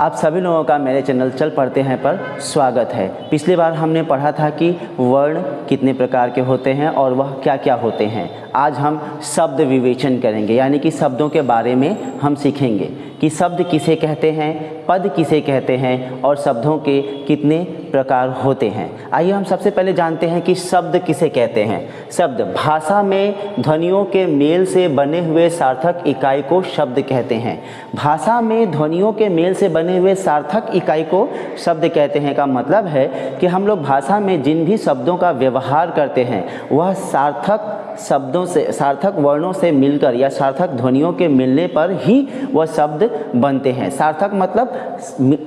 आप सभी लोगों का मेरे चैनल चल पढ़ते हैं पर स्वागत है। पिछली बार हमने पढ़ा था कि वर्ण कितने प्रकार के होते हैं और वह क्या क्या होते हैं। आज हम शब्द विवेचन करेंगे, यानी कि शब्दों के बारे में हम सीखेंगे कि शब्द किसे कहते हैं, पद किसे कहते हैं और शब्दों के कितने प्रकार होते हैं। आइए हम सबसे पहले जानते हैं कि शब्द किसे कहते हैं। शब्द भाषा में ध्वनियों के मेल से बने हुए सार्थक इकाई को शब्द कहते हैं। भाषा में ध्वनियों के मेल से बने हुए सार्थक इकाई को शब्द कहते हैं का मतलब है कि हम लोग भाषा में जिन भी शब्दों का व्यवहार करते हैं वह सार्थक शब्दों से, सार्थक वर्णों से मिलकर या सार्थक ध्वनियों के मिलने पर ही वह शब्द बनते हैं। सार्थक मतलब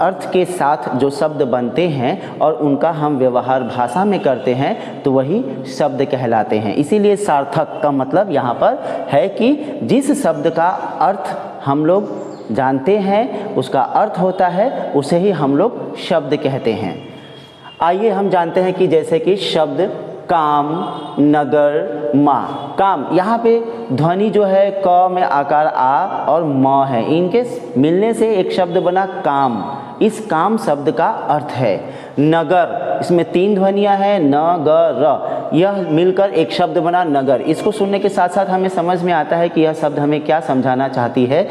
अर्थ के साथ जो शब्द बनते हैं और उनका हम व्यवहार भाषा में करते हैं तो वही शब्द कहलाते हैं। इसीलिए सार्थक का मतलब यहाँ पर है कि जिस शब्द का अर्थ हम लोग जानते हैं, उसका अर्थ होता है, उसे ही हम लोग शब्द कहते हैं। आइए हम जानते हैं कि जैसे कि शब्द काम, नगर, माँ। काम, यहाँ पे ध्वनि जो है क में आकार आ और म है, इनके मिलने से एक शब्द बना काम। इस काम शब्द का अर्थ है। नगर, इसमें तीन ध्वनियाँ हैं न, ग, र, यह मिलकर एक शब्द बना नगर। इसको सुनने के साथ साथ हमें समझ में आता है कि यह शब्द हमें क्या समझाना चाहती है।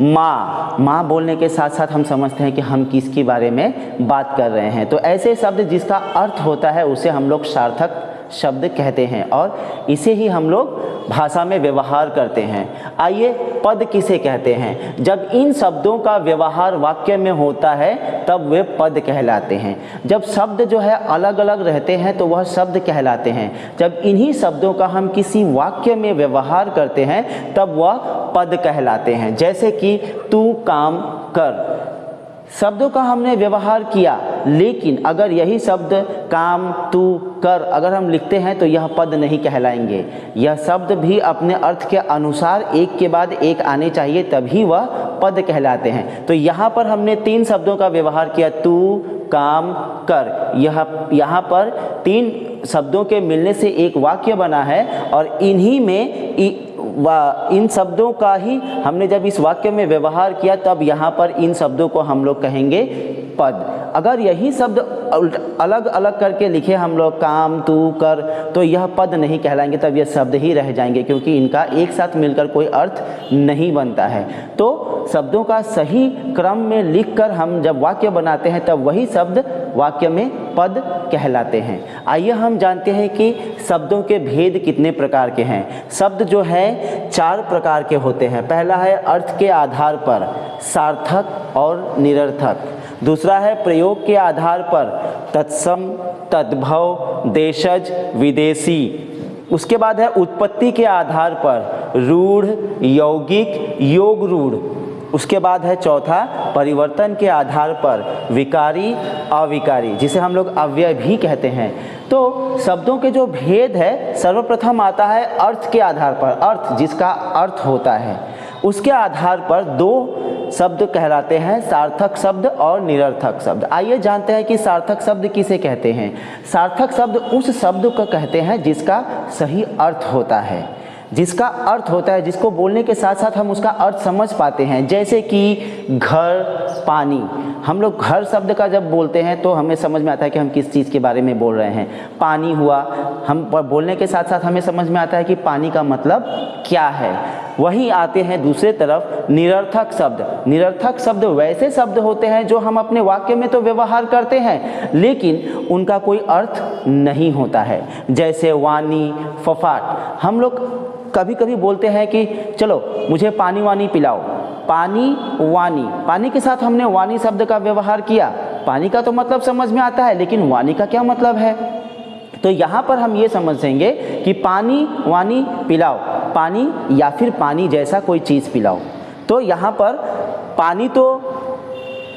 माँ, माँ बोलने के साथ साथ हम समझते हैं कि हम किसके बारे में बात कर रहे हैं। तो ऐसे शब्द जिसका अर्थ होता है उसे हम लोग सार्थक शब्द कहते हैं और इसे ही हम लोग भाषा में व्यवहार करते हैं। आइए पद किसे कहते हैं। जब इन शब्दों का व्यवहार वाक्य में होता है तब वे पद कहलाते हैं। जब शब्द जो है अलग अलग रहते हैं तो वह शब्द कहलाते हैं। जब इन्हीं शब्दों का हम किसी वाक्य में व्यवहार करते हैं तब वह पद कहलाते हैं। जैसे कि तू काम कर, शब्दों का हमने व्यवहार किया, लेकिन अगर यही शब्द काम, तू, कर अगर हम लिखते हैं तो यह पद नहीं कहलाएंगे। यह शब्द भी अपने अर्थ के अनुसार एक के बाद एक आने चाहिए, तभी वह पद कहलाते हैं। तो यहाँ पर हमने तीन शब्दों का व्यवहार किया, तू, काम, कर। यहाँ पर तीन शब्दों के मिलने से एक वाक्य बना है और इन्हीं में इन शब्दों का ही हमने जब इस वाक्य में व्यवहार किया तब यहाँ पर इन शब्दों को हम लोग कहेंगे पद। अगर यही शब्द अलग अलग करके लिखे हम लोग काम, तू, कर, तो यह पद नहीं कहलाएंगे, तब यह शब्द ही रह जाएंगे क्योंकि इनका एक साथ मिलकर कोई अर्थ नहीं बनता है। तो शब्दों का सही क्रम में लिखकर हम जब वाक्य बनाते हैं तब वही शब्द वाक्य में पद कहलाते हैं। आइए हम जानते हैं कि शब्दों के भेद कितने प्रकार के हैं। शब्द जो है चार प्रकार के होते हैं। पहला है अर्थ के आधार पर सार्थक और निरर्थक। दूसरा है प्रयोग के आधार पर तत्सम, तद्भव, देशज, विदेशी। उसके बाद है उत्पत्ति के आधार पर रूढ़, यौगिक, योग रूढ़। उसके बाद है चौथा परिवर्तन के आधार पर विकारी, अविकारी, जिसे हम लोग अव्यय भी कहते हैं। तो शब्दों के जो भेद है सर्वप्रथम आता है अर्थ के आधार पर। अर्थ जिसका अर्थ होता है उसके आधार पर दो शब्द कहलाते हैं, सार्थक शब्द और निरर्थक शब्द। आइए जानते हैं कि सार्थक शब्द किसे कहते हैं। सार्थक शब्द उस शब्द को कहते हैं जिसका सही अर्थ होता है, जिसका अर्थ होता है, जिसको बोलने के साथ साथ हम उसका अर्थ समझ पाते हैं। जैसे कि घर, पानी। हम लोग घर शब्द का जब बोलते हैं तो हमें समझ में आता है कि हम किस चीज़ के बारे में बोल रहे हैं। पानी हुआ, हम बोलने के साथ साथ हमें समझ में आता है कि पानी का मतलब क्या है। वहीं आते हैं दूसरे तरफ निरर्थक शब्द। निरर्थक शब्द वैसे शब्द होते हैं जो हम अपने वाक्य में तो व्यवहार करते हैं लेकिन उनका कोई अर्थ नहीं होता है। जैसे वानी, फफाट। हम लोग कभी कभी बोलते हैं कि चलो मुझे पानी वानी पिलाओ। पानी, वानी, पानी के साथ हमने वानी शब्द का व्यवहार किया। पानी का तो मतलब समझ में आता है लेकिन वानी का क्या मतलब है। तो यहाँ पर हम ये समझेंगे कि पानी, वानी, पिलाओ, पानी या फिर पानी जैसा कोई चीज़ पिलाओ। तो यहाँ पर पानी तो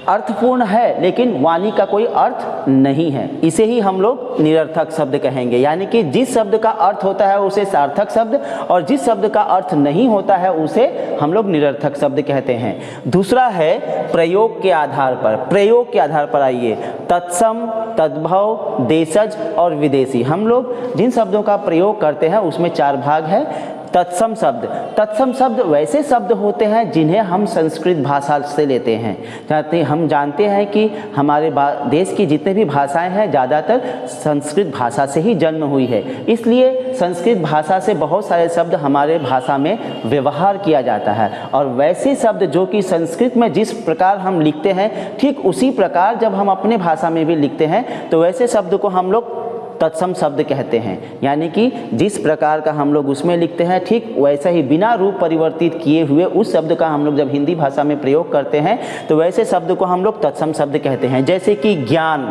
अर्थपूर्ण है लेकिन वाणी का कोई अर्थ नहीं है। इसे ही हम लोग निरर्थक शब्द कहेंगे, यानी कि जिस शब्द का अर्थ होता है उसे सार्थक शब्द और जिस शब्द का अर्थ नहीं होता है उसे हम लोग निरर्थक शब्द कहते हैं। दूसरा है प्रयोग के आधार पर। प्रयोग के आधार पर आइए, तत्सम, तद्भव, देशज और विदेशी। हम लोग जिन शब्दों का प्रयोग करते हैं उसमें चार भाग है। तत्सम शब्द, तत्सम शब्द वैसे शब्द होते हैं जिन्हें हम संस्कृत भाषा से लेते हैं। चाहते हम जानते हैं कि हमारे देश की जितने भी भाषाएं हैं ज़्यादातर संस्कृत भाषा से ही जन्म हुई है, इसलिए संस्कृत भाषा से बहुत सारे शब्द हमारे भाषा में व्यवहार किया जाता है। और वैसे शब्द जो कि संस्कृत में जिस प्रकार हम लिखते हैं ठीक उसी प्रकार जब हम अपने भाषा में भी लिखते हैं तो वैसे शब्द को हम लोग तत्सम शब्द कहते हैं। यानी कि जिस प्रकार का हम लोग उसमें लिखते हैं ठीक वैसा ही बिना रूप परिवर्तित किए हुए उस शब्द का हम लोग जब हिंदी भाषा में प्रयोग करते हैं तो वैसे शब्द को हम लोग तत्सम शब्द कहते हैं। जैसे कि ज्ञान,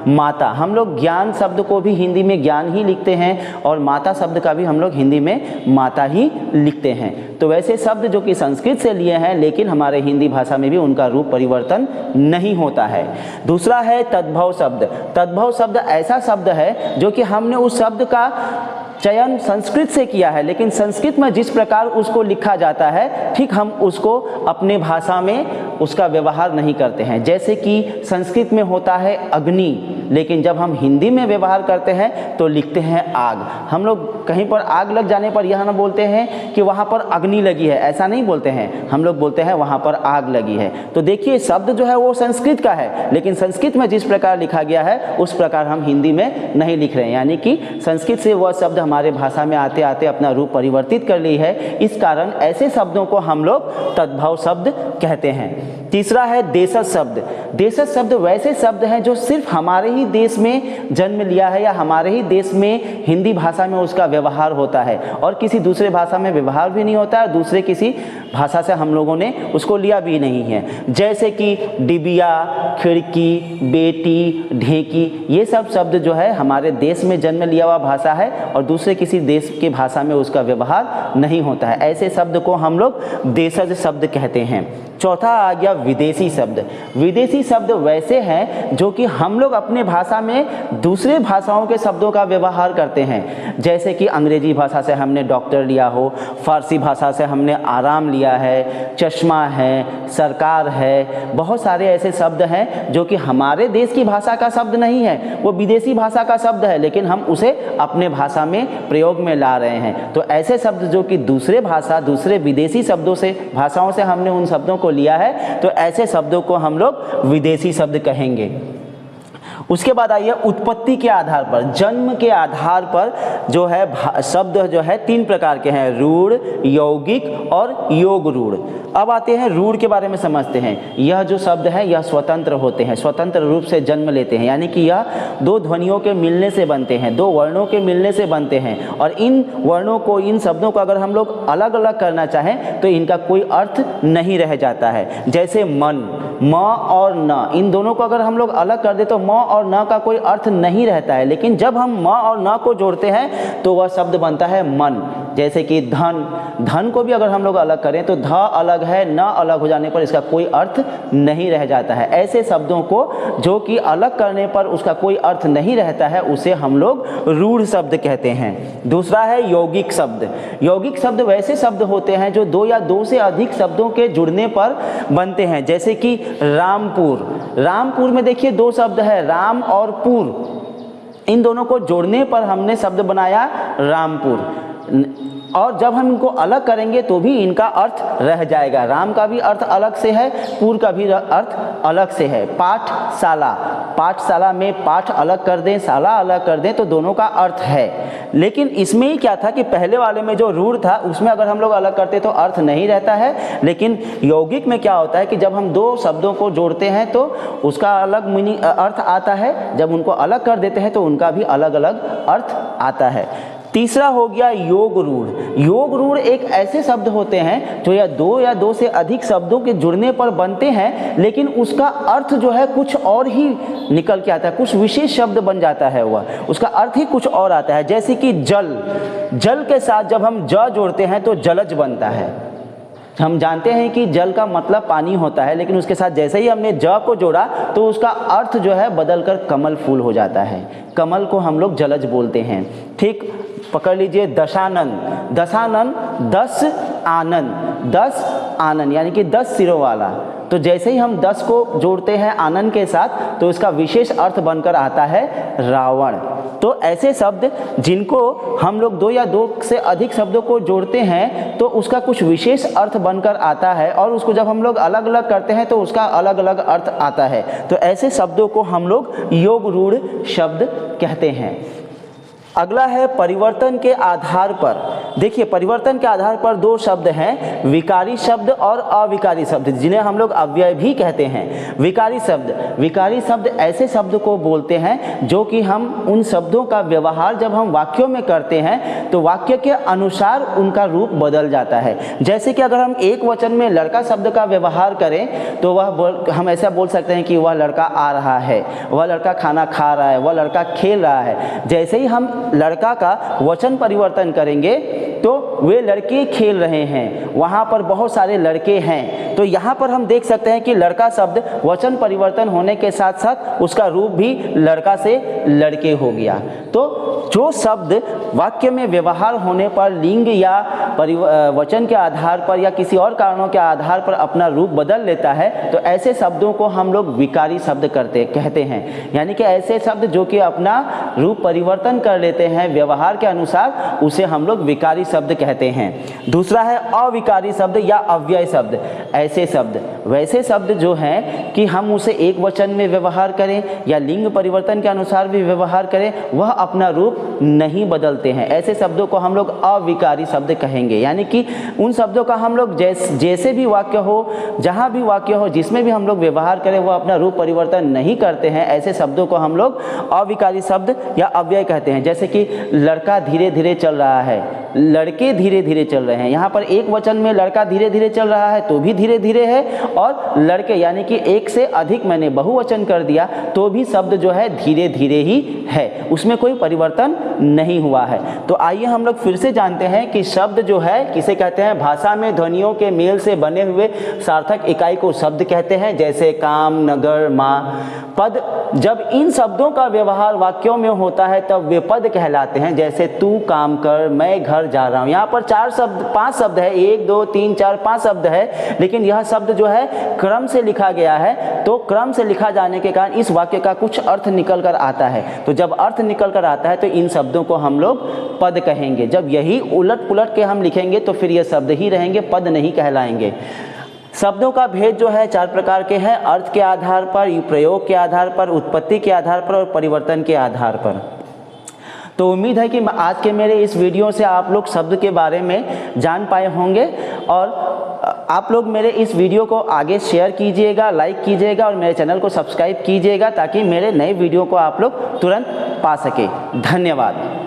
माता, हम लोग ज्ञान शब्द को भी हिंदी में ज्ञान ही लिखते हैं और माता शब्द का भी हम लोग हिंदी में माता ही लिखते हैं। तो वैसे शब्द जो कि संस्कृत से लिए हैं लेकिन हमारे हिंदी भाषा में भी उनका रूप परिवर्तन नहीं होता है। दूसरा है तद्भव शब्द। तद्भव शब्द ऐसा शब्द है जो कि हमने उस शब्द का चयन संस्कृत से किया है लेकिन संस्कृत में जिस प्रकार उसको लिखा जाता है ठीक हम उसको अपने भाषा में उसका व्यवहार नहीं करते हैं। जैसे कि संस्कृत में होता है अग्नि लेकिन जब हम हिंदी में व्यवहार करते हैं तो लिखते हैं आग। हम लोग कहीं पर आग लग जाने पर यह ना बोलते हैं कि वहाँ पर अग्नि लगी है, ऐसा नहीं बोलते हैं, हम लोग बोलते हैं वहाँ पर आग लगी है। तो देखिए शब्द जो है वो संस्कृत का है लेकिन संस्कृत में जिस प्रकार लिखा गया है उस प्रकार हम हिंदी में नहीं लिख रहे हैं। यानी कि संस्कृत से वह शब्द हमारे भाषा में आते आते अपना रूप परिवर्तित कर ली है, इस कारण ऐसे शब्दों को हम लोग तद्भव शब्द कहते हैं। तीसरा है देशज शब्द। देशज शब्द वैसे शब्द हैं जो सिर्फ हमारे ही देश में जन्म लिया है या हमारे ही देश में हिंदी भाषा में उसका व्यवहार होता है और किसी दूसरे भाषा में व्यवहार भी नहीं होता है और दूसरे किसी भाषा से हम लोगों ने उसको लिया भी नहीं है। जैसे कि डिबिया, खिड़की, बेटी, ढेकी, ये सब शब्द जो है हमारे देश में जन्म लिया हुआ भाषा है और दूसरे किसी देश की भाषा में उसका व्यवहार नहीं होता है। ऐसे शब्द को हम लोग देशज शब्द कहते हैं। चौथा आ गया विदेशी शब्द। विदेशी शब्द वैसे हैं जो कि हम लोग अपने भाषा में दूसरे भाषाओं के शब्दों का व्यवहार करते हैं। जैसे कि अंग्रेजी भाषा से हमने डॉक्टर लिया हो, फारसी भाषा से हमने आराम लिया है, चश्मा है, सरकार है। बहुत सारे ऐसे शब्द हैं जो कि हमारे देश की भाषा का शब्द नहीं है, वो विदेशी भाषा का शब्द है लेकिन हम उसे अपने भाषा में प्रयोग में ला रहे हैं। तो ऐसे शब्द जो कि दूसरे भाषा, दूसरे विदेशी शब्दों से, भाषाओं से हमने उन शब्दों को लिया है तो ऐसे शब्दों को हम लोग विदेशी शब्द कहेंगे। उसके बाद आइए उत्पत्ति के आधार पर, जन्म के आधार पर जो है शब्द जो है तीन प्रकार के हैं, रूढ़, यौगिक और योग रूढ़। अब आते हैं रूढ़ के बारे में समझते हैं। यह जो शब्द है यह स्वतंत्र होते हैं, स्वतंत्र रूप से जन्म लेते हैं, यानी कि यह दो ध्वनियों के मिलने से बनते हैं, दो वर्णों के मिलने से बनते हैं और इन वर्णों को, इन शब्दों को अगर हम लोग अलग अलग करना चाहें तो इनका कोई अर्थ नहीं रह जाता है। जैसे मन, म और न, इन दोनों को अगर हम लोग अलग कर दे तो म और न का कोई अर्थ नहीं रहता है, लेकिन जब हम म और न को जोड़ते हैं तो वह शब्द बनता है मन। जैसे कि धन, धन को भी अगर हम लोग अलग करें तो ध अलग है, न अलग हो जाने पर इसका कोई अर्थ नहीं रह जाता है। ऐसे शब्दों को जो कि अलग करने पर उसका कोई अर्थ नहीं रहता है उसे हम लोग रूढ़ शब्द कहते हैं। दूसरा है यौगिक शब्द। यौगिक शब्द वैसे शब्द होते हैं जो दो या दो से अधिक शब्दों के जुड़ने पर बनते हैं। जैसे कि रामपुर, रामपुर में देखिए दो शब्द है, राम और पुर, इन दोनों को जोड़ने पर हमने शब्द बनाया रामपुर। और जब हम इनको अलग करेंगे तो भी इनका अर्थ रह जाएगा। राम का भी अर्थ अलग से है, पुर का भी अर्थ अलग से है। पाठशाला, पाठशाला में पाठ अलग कर दें, शाला अलग कर दें तो दोनों का अर्थ है। लेकिन इसमें ही क्या था कि पहले वाले में जो रूढ़ था उसमें अगर हम लोग अलग करते तो अर्थ नहीं रहता है, लेकिन यौगिक में क्या होता है कि जब हम दो शब्दों को जोड़ते हैं तो उसका अलग मीनिंग अर्थ आता है, जब उनको अलग कर देते हैं तो उनका भी अलग अलग अर्थ आता है। तीसरा हो गया योग रूढ़। योग रूढ़ एक ऐसे शब्द होते हैं जो या दो से अधिक शब्दों के जुड़ने पर बनते हैं, लेकिन उसका अर्थ जो है कुछ और ही निकल के आता है, कुछ विशेष शब्द बन जाता है, वह उसका अर्थ ही कुछ और आता है। जैसे कि जल, जल के साथ जब हम ज जोड़ते हैं तो जलज बनता है। हम जानते हैं कि जल का मतलब पानी होता है, लेकिन उसके साथ जैसे ही हमने ज को जोड़ा तो उसका अर्थ जो है बदलकर कमल फूल हो जाता है। कमल को हम लोग जलज बोलते हैं। ठीक पकड़ लीजिए दशानन, दशानन 10 आनन, 10 आनन यानी कि 10 सिरों वाला। तो जैसे ही हम 10 को जोड़ते हैं आनंद के साथ तो इसका विशेष अर्थ बनकर आता है रावण। तो ऐसे शब्द जिनको हम लोग 2 या 2 से अधिक शब्दों को जोड़ते हैं तो उसका कुछ विशेष अर्थ बनकर आता है, और उसको जब हम लोग अलग अलग करते हैं तो उसका अलग अलग अर्थ आता है। तो ऐसे शब्दों को हम लोग योग रूढ़ शब्द कहते हैं। अगला है परिवर्तन के आधार पर। देखिए, परिवर्तन के आधार पर 2 शब्द हैं, विकारी शब्द और अविकारी शब्द, जिन्हें हम लोग अव्यय भी कहते हैं। विकारी शब्द ऐसे शब्द को बोलते हैं जो कि हम उन शब्दों का व्यवहार जब हम वाक्यों में करते हैं तो वाक्य के अनुसार उनका रूप बदल जाता है। जैसे कि अगर हम एक वचन में लड़का शब्द का व्यवहार करें तो हम ऐसा बोल सकते हैं कि वह लड़का आ रहा है, वह लड़का खाना खा रहा है, वह लड़का खेल रहा है। जैसे ही हम लड़का का वचन परिवर्तन करेंगे तो वे लड़के खेल रहे हैं, वहाँ पर बहुत सारे लड़के हैं। तो यहाँ पर हम देख सकते हैं कि लड़का शब्द वचन परिवर्तन होने के साथ साथ उसका रूप भी लड़का से लड़के हो गया। तो जो शब्द वाक्य में व्यवहार होने पर लिंग या वचन के आधार पर या किसी और कारणों के आधार पर अपना रूप बदल लेता है तो ऐसे शब्दों को हम लोग विकारी शब्द कहते हैं। यानी कि ऐसे शब्द जो कि अपना रूप परिवर्तन कर लेते हैं व्यवहार के अनुसार, उसे हम लोग विकारी शब्द कहते हैं। दूसरा है अविकारी शब्द या अव्यय शब्द। ऐसे शब्द, वैसे शब्द जो हैं कि हम उसे एक वचन में व्यवहार करें या लिंग परिवर्तन के अनुसार भी व्यवहार करें, वह अपना रूप नहीं बदलते हैं। ऐसे शब्दों को हम लोग अविकारी शब्द कहेंगे। यानी कि उन शब्दों का हम लोग जैसे भी वाक्य हो, जहाँ भी वाक्य हो, जिसमें भी हम लोग व्यवहार करें वह अपना रूप परिवर्तन नहीं करते हैं। ऐसे शब्दों को हम लोग अविकारी शब्द या अव्यय कहते हैं। जैसे कि लड़का धीरे धीरे चल रहा है, लड़के धीरे धीरे चल रहे हैं। यहाँ पर एक वचन में लड़का धीरे धीरे चल रहा है तो भी धीरे धीरे है, और लड़के यानी कि एक से अधिक मैंने बहुवचन कर दिया तो भी शब्द जो है धीरे धीरे ही है, उसमें कोई परिवर्तन नहीं हुआ है। तो आइए हम लोग फिर से जानते हैं कि शब्द जो है किसे कहते हैं। भाषा में ध्वनियों के मेल से बने हुए सार्थक इकाई को शब्द कहते हैं, जैसे काम, नगर, माँ। पद, जब इन शब्दों का व्यवहार वाक्यों में होता है तब वे पद कहलाते हैं। जैसे तू काम कर, मैं घर जा रहा हूँ। यहाँ पर 5 शब्द है, 1 2 3 4 5 शब्द है, लेकिन यह शब्द जो है क्रम से लिखा गया है। तो क्रम से लिखा जाने के कारण इस वाक्य का कुछ अर्थ निकल कर आता है। तो जब अर्थ निकल कर आता है तो इन शब्दों को हम लोग पद कहेंगे। जब यही उलट पुलट के हम लिखेंगे तो फिर ये शब्द ही रहेंगे, पद नहीं कहलाएंगे। शब्दों का भेद जो है 4 प्रकार के हैं, अर्थ के आधार पर, प्रयोग के आधार पर, उत्पत्ति के आधार पर और परिवर्तन के आधार पर। तो उम्मीद है कि आज के मेरे इस वीडियो से आप लोग शब्द के बारे में जान पाए होंगे, और आप लोग मेरे इस वीडियो को आगे शेयर कीजिएगा, लाइक कीजिएगा और मेरे चैनल को सब्सक्राइब कीजिएगा ताकि मेरे नए वीडियो को आप लोग तुरंत पा सके। धन्यवाद।